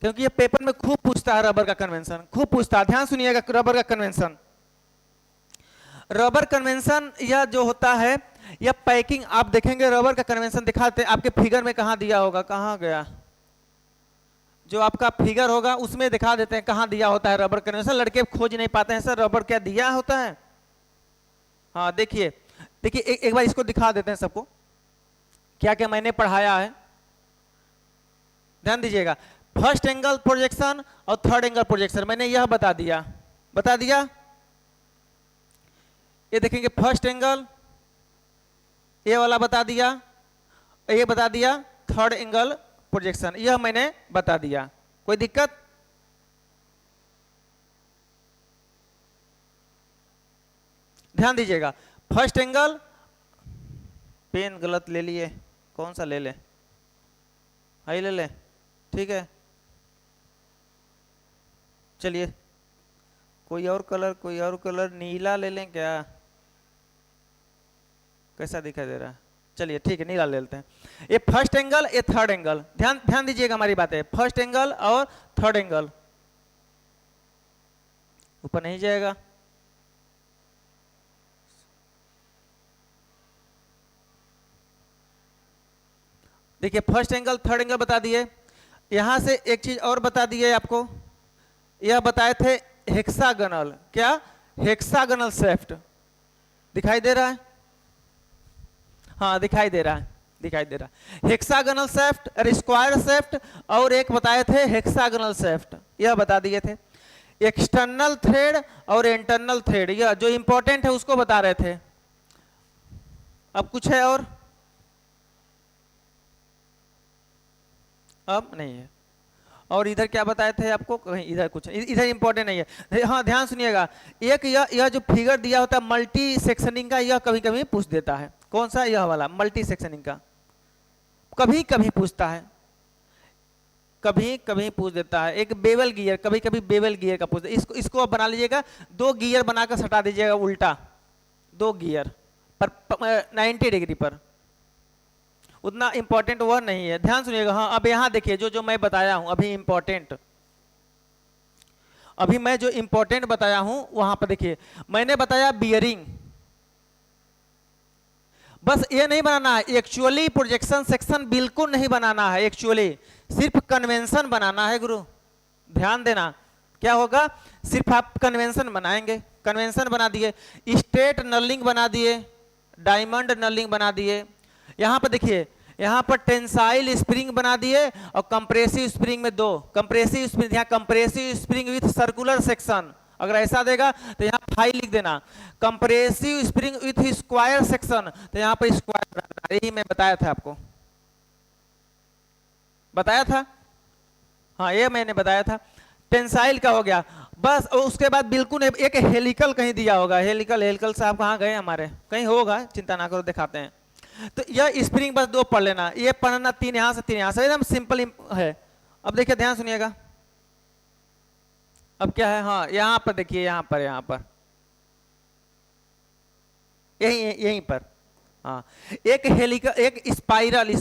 क्योंकि ये पेपर में खूब पूछता है रबर का कन्वेंशन, खूब पूछता है। ध्यान सुनिएगा, रबर का कन्वेंशन, रबर कन्वेंशन यह जो होता है यह पैकिंग आप देखेंगे रबर का कन्वेंशन दिखाते हैं आपके फिगर में, कहाँ दिया होगा, कहाँ गया, जो आपका फिगर होगा उसमें दिखा देते हैं कहाँ दिया होता है रबर कन्वेंशन। लड़के खोज नहीं पाते हैं सर रबर क्या दिया होता है। हाँ देखिए देखिए एक बार इसको दिखा देते हैं सबको क्या क्या मैंने पढ़ाया है, ध्यान दीजिएगा। फर्स्ट एंगल प्रोजेक्शन और थर्ड एंगल प्रोजेक्शन मैंने यह बता दिया। ये देखेंगे फर्स्ट एंगल ये वाला बता दिया, ये बता दिया थर्ड एंगल प्रोजेक्शन, यह मैंने बता दिया। कोई दिक्कत? ध्यान दीजिएगा फर्स्ट एंगल, पेन गलत ले लिए, कौन सा ले ले, हाई ले ले, ठीक है चलिए कोई और कलर नीला ले लें क्या, कैसा दिखाई दे रहा है, चलिए ठीक है नीला ले लेते हैं। ये फर्स्ट एंगल ये थर्ड एंगल, ध्यान दीजिएगा हमारी बात है, फर्स्ट एंगल और थर्ड एंगल। ऊपर नहीं जाएगा, देखिए फर्स्ट एंगल थर्ड एंगल बता दिए। यहां से एक चीज और बता दिए आपको, यह बताए थे हेक्सागोनल, क्या हेक्सागोनल शेफ्ट, दिखाई दे रहा है, हाँ दिखाई दे रहा है हेक्सागोनल शेफ्ट और स्क्वायर शेफ्ट, और एक बताए थे हेक्सागोनल शेफ्ट, यह बता दिए थे। एक्सटर्नल थ्रेड और इंटरनल थ्रेड, यह जो इंपॉर्टेंट है उसको बता रहे थे। अब कुछ है और? अब नहीं है। और इधर क्या बताए थे आपको, कहीं इधर कुछ, इधर इंपॉर्टेंट नहीं है। हाँ ध्यान सुनिएगा, एक यह जो फिगर दिया होता है मल्टी सेक्शनिंग का, यह कभी कभी पूछ देता है। कौन सा? यह वाला मल्टी सेक्शनिंग का कभी कभी पूछता है, कभी कभी पूछ देता है। एक बेवल गियर, कभी कभी बेवल गियर का पूछता है, इसको आप बना लीजिएगा, 2 गियर बनाकर सटा दीजिएगा उल्टा, 2 गियर पर 90 डिग्री पर, उतना इंपॉर्टेंट वह नहीं है। ध्यान सुनिएगा। हाँ अब यहां देखिए जो मैं बताया हूं अभी इंपॉर्टेंट, अभी मैं जो इंपॉर्टेंट बताया हूं वहां पर देखिए, मैंने बताया बियरिंग, बस ये नहीं बनाना है एक्चुअली प्रोजेक्शन सेक्शन बिल्कुल नहीं बनाना है, एक्चुअली सिर्फ कन्वेंशन बनाना है गुरु, ध्यान देना। क्या होगा? सिर्फ आप कन्वेंशन बनाएंगे, कन्वेंशन बना दिए, स्ट्रेट नलिंग बना दिए, डायमंड नलिंग बना दिए। यहां पर देखिए, यहां पर टेंसाइल स्प्रिंग बना दिए और कंप्रेसिव स्प्रिंग में 2 कंप्रेसिव स्प्रिंग, यहां compressive spring with circular section, अगर ऐसा देगा तो यहां 5 लिख देना, compressive spring with square section, तो यहां पर स्क्वायर, यही मैं बताया था आपको, बताया था, हाँ ये मैंने बताया था। टेंसाइल का हो गया बस, और उसके बाद बिल्कुल एक हेलिकल कहीं दिया होगा, हेलिकल साहब कहाँ गए हमारे, कहीं होगा, चिंता ना करो दिखाते हैं। तो यह स्प्रिंग बस 2 पढ़ लेना, ये पढ़ना 3 यहां से 3 यहां से, एकदम सिंपल है। अब देखिए ध्यान सुनिएगा, अब क्या है, हाँ यहां पर देखिए, यहां पर यहीं पर, हाँ एक हेलिकल, एक स्पाइरल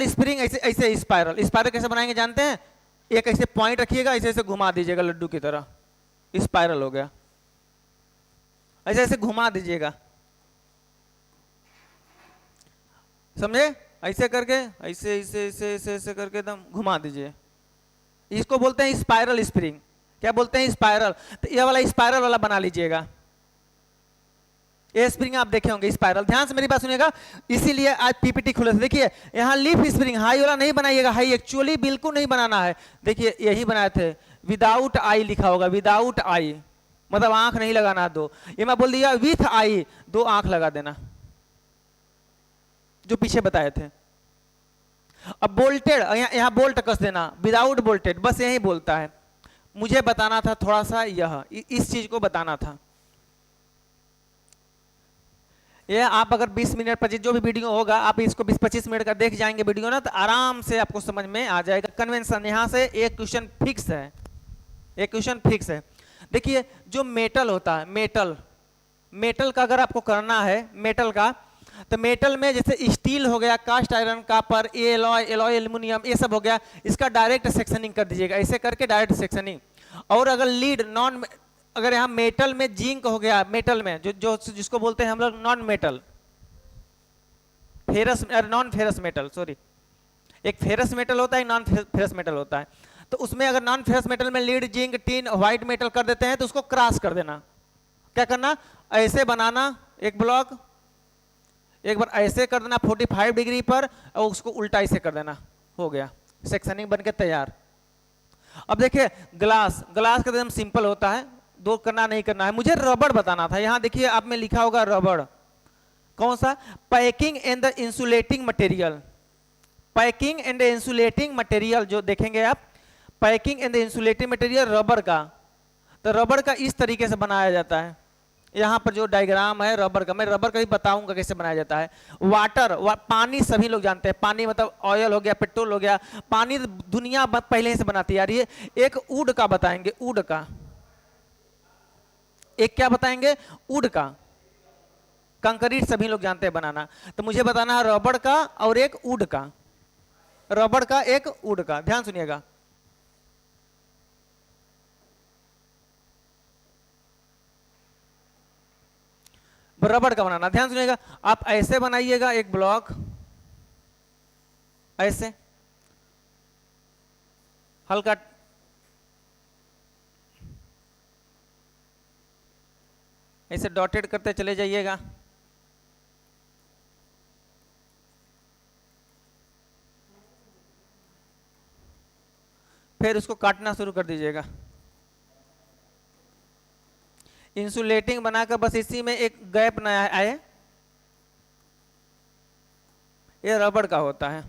स्प्रिंग, ऐसे स्पाइरल कैसे बनाएंगे जानते हैं? एक ऐसे पॉइंट रखिएगा, ऐसे घुमा दीजिएगा लड्डू की तरह, स्पाइरल हो गया, ऐसे घुमा दीजिएगा, समझे? ऐसे करके ऐसे करके एकदम घुमा दीजिए, इसको बोलते हैं स्पाइरल स्प्रिंग। क्या बोलते हैं? स्पाइरल। तो ये वाला स्पाइरल वाला बना लीजिएगा, ये स्प्रिंग आप देखे होंगे स्पाइरल। ध्यान से मेरी बात सुनिएगा, इसीलिए आज पीपीटी खुले थे। देखिए यहाँ लीफ स्प्रिंग, हाई वाला नहीं बनाइएगा, हाई एक्चुअली बिल्कुल नहीं बनाना है। देखिए यही बनाए थे, विदाउट आई लिखा होगा, विदाउट आई मतलब आंख नहीं लगाना 2, ये मैं बोल दिया विथ आई, 2 आंख लगा देना, जो पीछे बताए थे। अब बोल्टेड, यहाँ बोल्ट कस देना, विदाउट बोल्टेड, बस यही बोलता है। मुझे बताना था थोड़ा सा, यह इस चीज को बताना था। ये आप अगर 20 मिनट 25 जो भी वीडियो होगा, आप इसको 20-25 मिनट का देख जाएंगे वीडियो ना, तो आराम से आपको समझ में आ जाएगा। कन्वेंशन यहाँ से एक क्वेश्चन फिक्स है, एक क्वेश्चन फिक्स है। देखिए जो मेटल होता है, मेटल का अगर आपको करना है मेटल का, तो मेटल में जैसे स्टील हो गया, cast iron, copper, alloy aluminium, ये सब हो गया, इसका डायरेक्ट सेक्शनिंग कर दीजिएगा, ऐसे करके डायरेक्ट सेक्शनिंग। और अगर लीड नॉन अगर यहाँ मेटल में जिंक हो गया, मेटल में जो जो जिसको बोलते हैं हम लोग non metal, ferrous, non ferrous metal, sorry, एक फेरस मेटल होता है, नॉन फेरस मेटल होता है। तो उसमें अगर नॉन फेरस मेटल में lead, zinc, tin, white metal कर देते हैं तो उसको क्रॉस कर देना। क्या करना, ऐसे बनाना एक ब्लॉक, एक बार ऐसे कर देना 45 डिग्री पर, और उसको उल्टा ऐसे कर देना, हो गया सेक्शनिंग बनके तैयार। अब देखिए ग्लास, ग्लास का एकदम सिंपल होता है, दो करना नहीं करना है। मुझे रबड़ बताना था, यहां देखिए आप में लिखा होगा रबड़, कौन सा, packing and the insulating material, packing and insulating material जो देखेंगे आप, packing and insulating material rubber का। तो रबर का इस तरीके से बनाया जाता है, यहाँ पर जो डायग्राम है रबर का, मैं रबर का भी बताऊंगा कैसे बनाया जाता है। वाटर, पानी सभी लोग जानते हैं, पानी मतलब ऑयल हो गया, पेट्रोल हो गया, पानी दुनिया पहले से बनाती है यार। ये एक वुड का बताएंगे, वुड का, एक क्या बताएंगे, वुड का, कंक्रीट सभी लोग जानते हैं बनाना। तो मुझे बताना है रबड़ का और एक वुड का, रबड़ का एक वुड का, ध्यान सुनिएगा। रबड़ का बनाना, ध्यान सुनिएगा। आप ऐसे बनाइएगा एक ब्लॉक, ऐसे हल्का, ऐसे डॉटेड करते चले जाइएगा। फिर उसको काटना शुरू कर दीजिएगा। इंसुलेटिंग बनाकर बस इसी में एक गैप न आए, ये रबड़ का होता है।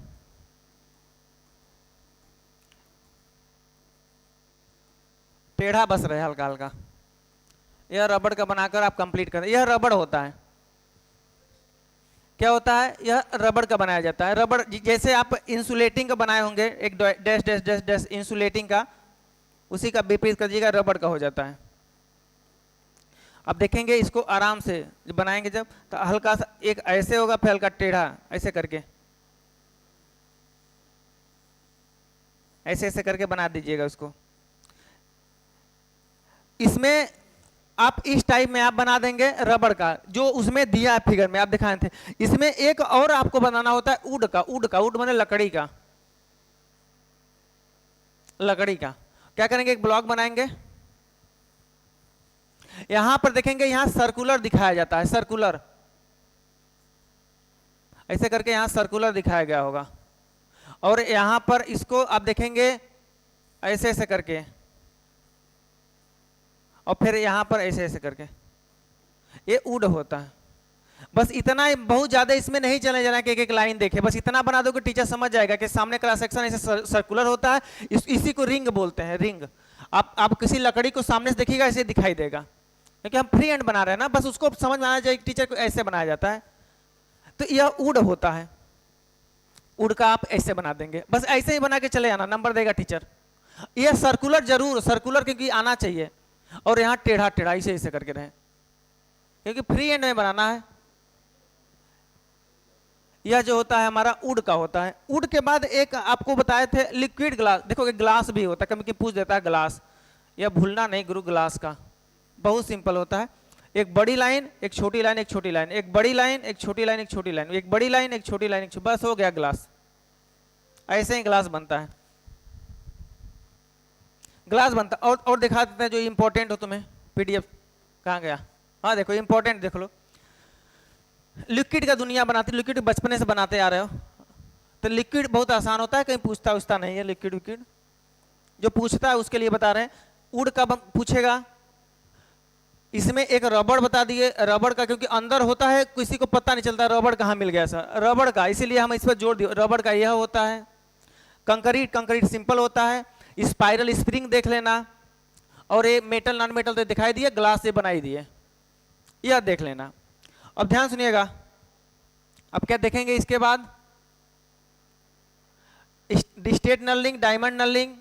टेढ़ा बस रहे हल्का हल्का, यह रबड़ का बनाकर आप कंप्लीट करें। यह रबड़ होता है, क्या होता है, यह रबड़ का बनाया जाता है। रबड़ जैसे आप इंसुलेटिंग का बनाए होंगे, एक dash dash dash dash insulating का, उसी का विपरीत करिएगा, रबड़ का हो जाता है। अब देखेंगे इसको आराम से जब बनाएंगे, जब तो हल्का सा एक ऐसे होगा, फिर हल्का टेढ़ा ऐसे करके, ऐसे ऐसे करके बना दीजिएगा उसको। इसमें आप इस टाइप में आप बना देंगे रबड़ का, जो उसमें दिया है फिगर में आप दिखाए थे। इसमें एक और आपको बनाना होता है वुड का, वुड का, वुड माने लकड़ी का, लकड़ी का। क्या करेंगे, एक ब्लॉक बनाएंगे, यहां पर देखेंगे यहां सर्कुलर दिखाया जाता है, सर्कुलर, ऐसे करके यहां सर्कुलर दिखाया गया होगा। और यहां पर इसको आप देखेंगे ऐसे ऐसे करके, और फिर यहां पर ऐसे ऐसे करके, ये वुड होता है। बस इतना, बहुत ज्यादा इसमें नहीं चले जाना कि एक एक लाइन देखे, बस इतना बना दो कि टीचर समझ जाएगा कि सामने क्रॉस सेक्शन ऐसे सर्कुलर होता है, इसी को रिंग बोलते हैं, रिंग। आप किसी लकड़ी को सामने से देखिएगा ऐसे दिखाई देगा, क्योंकि हम फ्री हैंड बना रहे हैं ना, बस उसको समझ में आना चाहिए टीचर को ऐसे बनाया जाता है। तो यह वुड होता है, वुड का आप ऐसे बना देंगे, बस ऐसे ही बना के चले आना, नंबर देगा टीचर। यह सर्कुलर जरूर, सर्कुलर क्योंकि आना चाहिए, और यहां टेढ़ा टेढ़ा ऐसे ऐसे करके रहे, क्योंकि फ्री हैंड में बनाना है। यह जो होता है हमारा वुड का होता है। वुड के बाद एक आपको बताए थे लिक्विड ग्लास, देखो ग्लास भी होता है, कभी पूछ देता है ग्लास, यह भूलना नहीं गुरु, ग्लास का बहुत सिंपल होता है। एक बड़ी लाइन, एक छोटी लाइन, एक छोटी लाइन, एक बड़ी लाइन, एक छोटी लाइन, एक छोटी लाइन, एक बड़ी लाइन, एक छोटी लाइन, बस हो गया ग्लास। ऐसे ही ग्लास बनता है, ग्लास बनता। और दिखा देते हैं जो इंपॉर्टेंट हो तुम्हें, पीडीएफ कहाँ गया, हाँ देखो इंपॉर्टेंट देख लो। लिक्विड का दुनिया बनाती, लिक्विड बचपने से बनाते आ रहे हो, तो लिक्विड बहुत आसान होता है, कहीं पूछता उछता नहीं है लिक्विड विक्विड, जो पूछता है उसके लिए बता रहे हैं। वुड का पूछेगा, इसमें एक रबड़ बता दिए, रबड़ का क्योंकि अंदर होता है किसी को पता नहीं चलता रबड़ कहाँ मिल गया सर, रबड़ का, इसीलिए हम इस पर जोड़ दिए, रबड़ का यह होता है। कंक्रीट, कंक्रीट सिंपल होता है, स्पाइरल स्प्रिंग देख लेना, और ये मेटल नॉन मेटल तो दिखाई दिए, ग्लास से बनाई दिए, यह देख लेना। अब ध्यान सुनिएगा, अब क्या देखेंगे इसके बाद, डिस्टेट नलिंग, डायमंड नलिंग,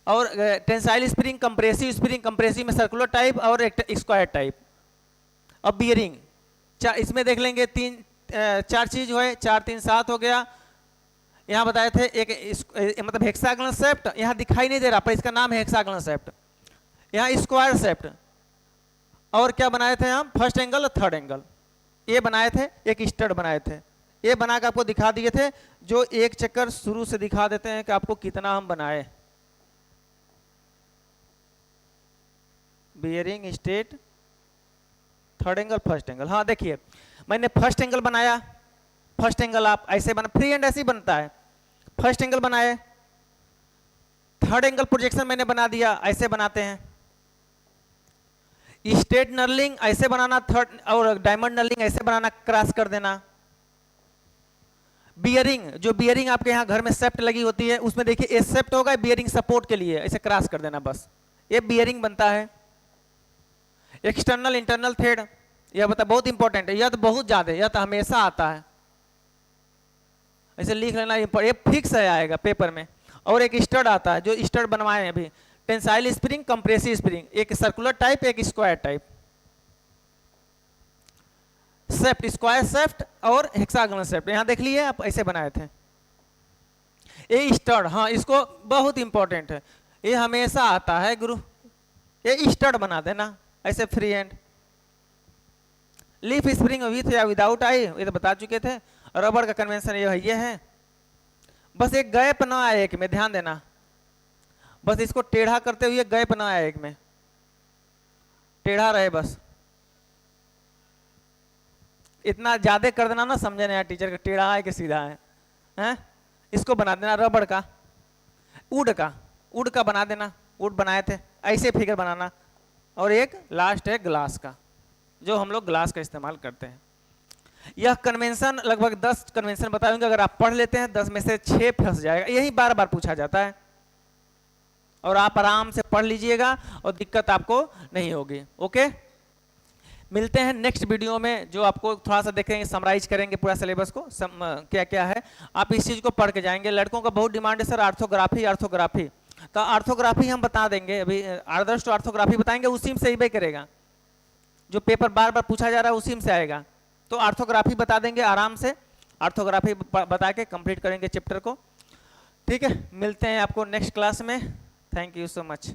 और टेंसाइल स्प्रिंग, कंप्रेसिव में सर्कुलर टाइप और स्क्वायर टाइप। अब बियरिंग, इसमें देख लेंगे चार चीज है, 4 3 7 हो गया। यहाँ बताए थे एक मतलब हेक्सागोनल शेफ्ट, यहाँ दिखाई नहीं दे रहा पर इसका नाम है हेक्सागोनल शेफ्ट। यहाँ स्क्वायर शेफ्ट, और क्या बनाए थे हम, फर्स्ट एंगल और थर्ड एंगल, ये बनाए थे, एक स्टड बनाए थे, ये बना के आपको दिखा दिए थे। जो एक चक्कर शुरू से दिखा देते हैं कि आपको कितना हम बनाए। Bearing state, third angle, first angle. हाँ देखिए मैंने फर्स्ट एंगल बनाया, फर्स्ट एंगल आप ऐसे बना, फ्री एंड ऐसे ही बनता है। फर्स्ट एंगल बनाए, थर्ड एंगल प्रोजेक्शन मैंने बना दिया, ऐसे बनाते हैं। स्ट्रेट नर्लिंग ऐसे बनाना, थर्ड और डायमंड नर्लिंग ऐसे बनाना, क्रॉस कर देना। बियरिंग, जो बियरिंग आपके यहाँ घर में सेफ्ट लगी होती है उसमें देखिए ये सेफ्ट होगा, बियरिंग सपोर्ट के लिए, ऐसे क्रॉस कर देना बस, ये बियरिंग बनता है। एक्सटर्नल इंटरनल थ्रेड, यह बता बहुत इंपॉर्टेंट है, यह तो बहुत ज्यादा, यह तो हमेशा आता है, ऐसे लिख लेना, ये फिक्स है आएगा पेपर में। और एक स्टड आता है, जो स्टड बनवाए हैं अभी, टेंसाइल स्प्रिंग, कंप्रेसिव स्प्रिंग, एक सर्कुलर टाइप, एक स्क्वायर टाइप, सेफ्ट, स्क्वायर सेफ्ट और हेक्सागोनल सेफ्ट, यहां देख लिए आप ऐसे बनाए थे। ये स्टड, हाँ इसको बहुत इंपॉर्टेंट है, ये हमेशा आता है गुरु, ये स्टड बना देना ऐसे free hand. Leaf spring with या विदाउट आई, ये तो बता चुके थे। रबर का कन्वेंशन ये है, बस एक गैप ना आए एक में, ध्यान देना, बस इसको टेढ़ा करते हुए गैप ना आए एक में, टेढ़ा रहे बस, इतना ज्यादा कर देना ना, समझे ना यार टीचर का, टेढ़ा है कि सीधा है, हैं? इसको बना देना रबड़ का, वुड का बना देना, वुड बनाए थे, ऐसे फिगर बनाना। और एक लास्ट है ग्लास का, जो हम लोग ग्लास का इस्तेमाल करते हैं। यह कन्वेंशन लगभग 10 कन्वेंशन बताएंगे, अगर आप पढ़ लेते हैं 10 में से 6 फंस जाएगा, यही बार बार पूछा जाता है, और आप आराम से पढ़ लीजिएगा और दिक्कत आपको नहीं होगी। ओके, मिलते हैं नेक्स्ट वीडियो में, जो आपको थोड़ा सा देखेंगे, समराइज करेंगे पूरा सिलेबस को, क्या क्या है, आप इस चीज को पढ़ के जाएंगे। लड़कों का बहुत डिमांड है सर आर्थोग्राफी, तो आर्थोग्राफी हम बता देंगे, अभी आदर्श तो आर्थोग्राफी बताएंगे, उसी में से ही करेगा, जो पेपर बार बार पूछा जा रहा है उसी में से आएगा, तो आर्थोग्राफी बता देंगे आराम से, आर्थोग्राफी बता के कंप्लीट करेंगे चैप्टर को। ठीक है, मिलते हैं आपको नेक्स्ट क्लास में, थैंक यू सो मच।